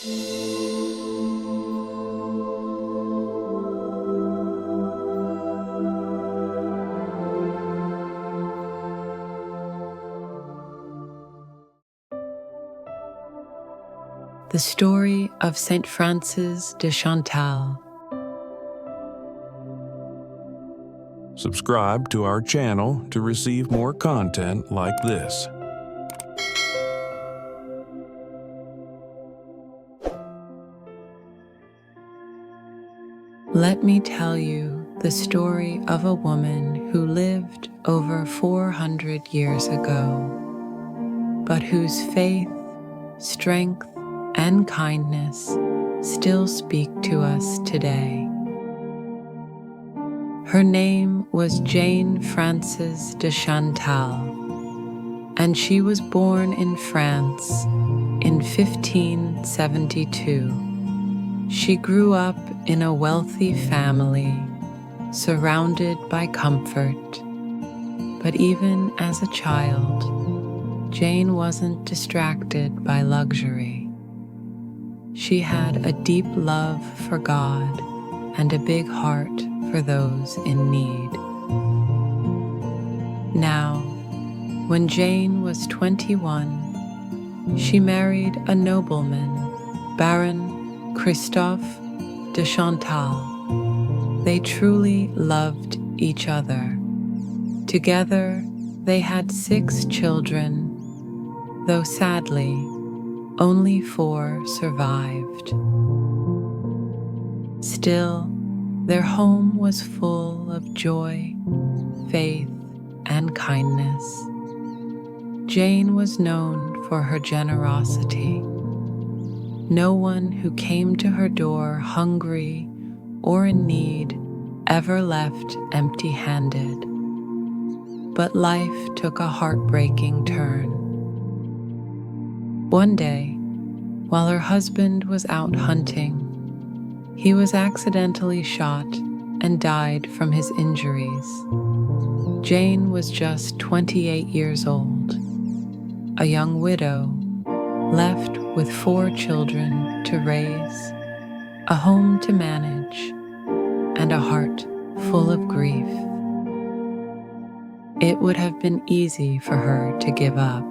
The story of Saint Frances de Chantal. Subscribe to our channel to receive more content like this. Let me tell you the story of a woman who lived over 400 years ago, but whose faith, strength, and kindness still speak to us today. Her name was Jane Frances de Chantal, and she was born in France in 1572. She grew up in a wealthy family, surrounded by comfort. But even as a child, Jane wasn't distracted by luxury. She had a deep love for God and a big heart for those in need. Now, when Jane was 21, she married a nobleman, Baron Christophe de Chantal. They truly loved each other. Together, they had 6 children, though sadly, only 4 survived. Still, their home was full of joy, faith, and kindness. Jane was known for her generosity. No one who came to her door hungry or in need ever left empty-handed. But life took a heartbreaking turn. One day, while her husband was out hunting, he was accidentally shot and died from his injuries. Jane was just 28 years old, a young widow, left with 4 children to raise, a home to manage, and a heart full of grief. It would have been easy for her to give up,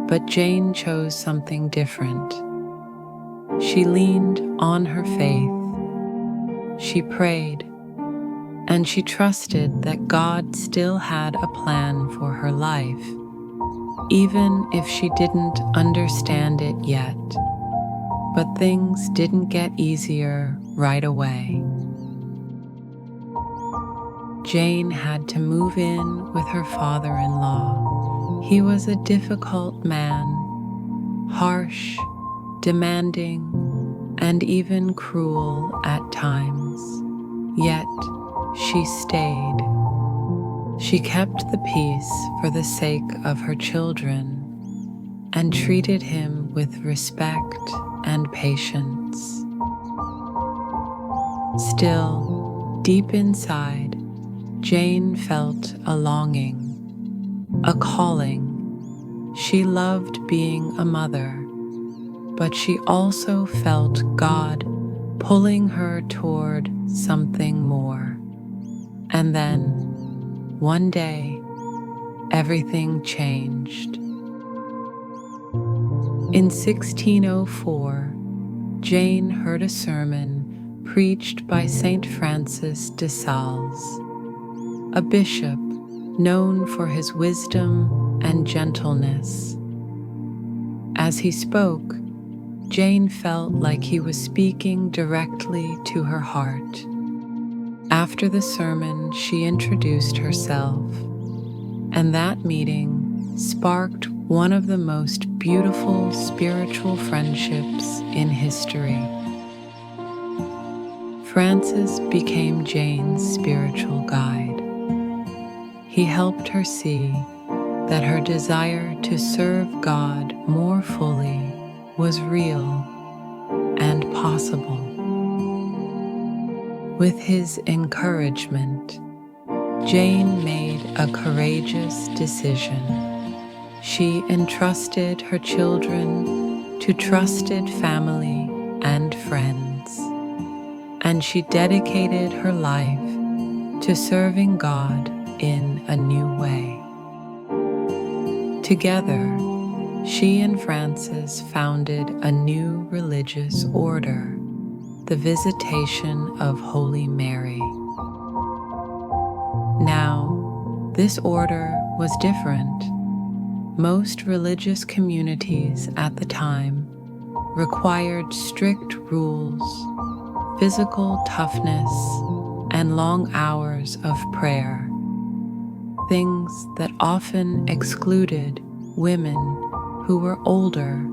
but Jane chose something different. She leaned on her faith. She prayed, and she trusted that God still had a plan for her life, even if she didn't understand it yet. But things didn't get easier right away. Jane had to move in with her father-in-law. He was a difficult man, harsh, demanding, and even cruel at times. Yet she stayed. She kept the peace for the sake of her children and treated him with respect and patience. Still, deep inside, Jane felt a longing, a calling. She loved being a mother, but she also felt God pulling her toward something more. And then, one day, everything changed. In 1604, Jane heard a sermon preached by Saint Francis de Sales, a bishop known for his wisdom and gentleness. As he spoke, Jane felt like he was speaking directly to her heart. After the sermon, she introduced herself, and that meeting sparked one of the most beautiful spiritual friendships in history. Francis became Jane's spiritual guide. He helped her see that her desire to serve God more fully was real and possible. With his encouragement, Jane made a courageous decision. She entrusted her children to trusted family and friends, and she dedicated her life to serving God in a new way. Together, she and Frances founded a new religious order, the Visitation of Holy Mary. Now, this order was different. Most religious communities at the time required strict rules, physical toughness, and long hours of prayer, things that often excluded women who were older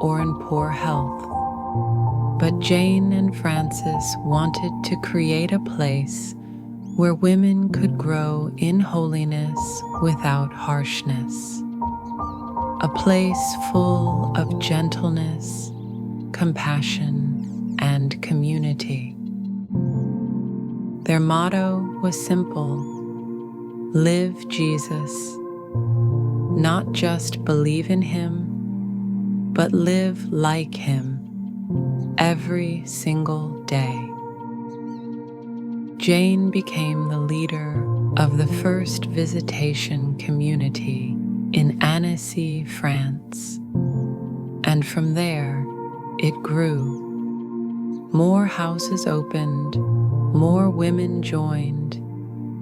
or in poor health. But Jane and Frances wanted to create a place where women could grow in holiness without harshness, a place full of gentleness, compassion, and community. Their motto was simple: live Jesus. Not just believe in Him, but live like Him every single day. Jane became the leader of the first visitation community in Annecy, France, and from there it grew. More houses opened, more women joined,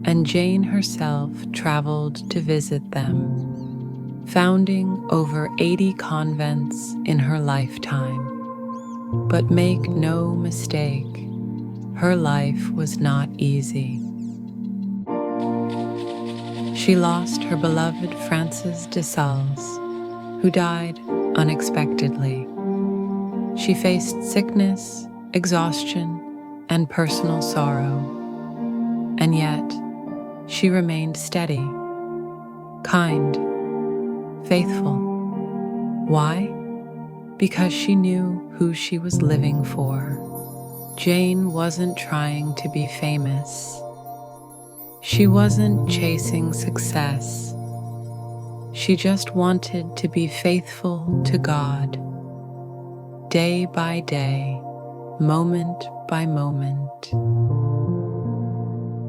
and Jane herself traveled to visit them, founding over 80 convents in her lifetime. But make no mistake, her life was not easy. She lost her beloved Frances de Chantal, who died unexpectedly. She faced sickness, exhaustion, and personal sorrow, and yet she remained steady, kind, faithful. Why? Because she knew who she was living for. Jane wasn't trying to be famous. She wasn't chasing success. She just wanted to be faithful to God, day by day, moment by moment.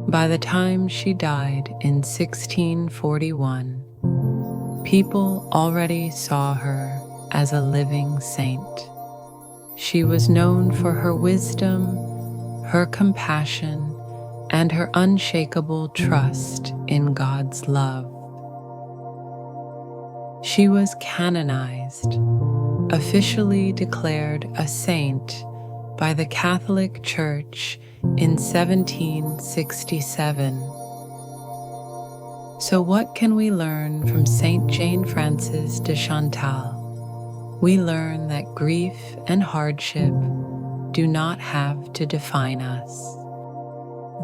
By the time she died in 1641, people already saw her as a living saint. She was known for her wisdom, her compassion, and her unshakable trust in God's love. She was canonized, officially declared a saint by the Catholic Church in 1767. So what can we learn from Saint Jane Frances de Chantal? We learn that grief and hardship do not have to define us.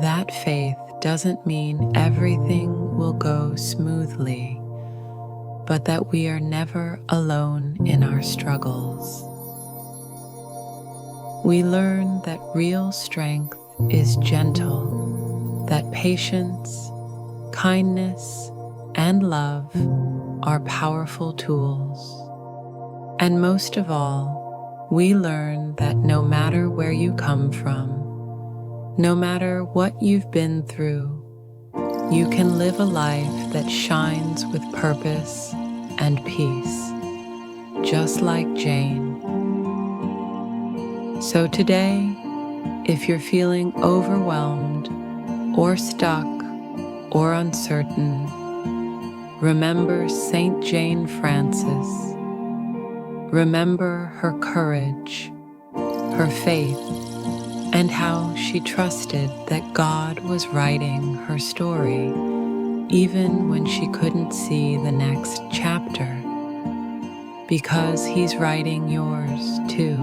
That faith doesn't mean everything will go smoothly, but that we are never alone in our struggles. We learn that real strength is gentle, that patience, kindness, and love are powerful tools. And most of all, we learn that no matter where you come from, no matter what you've been through, you can live a life that shines with purpose and peace, just like Jane. So today, if you're feeling overwhelmed or stuck or uncertain, remember Saint Jane Frances. Remember her courage, her faith, and how she trusted that God was writing her story, even when she couldn't see the next chapter, because He's writing yours too.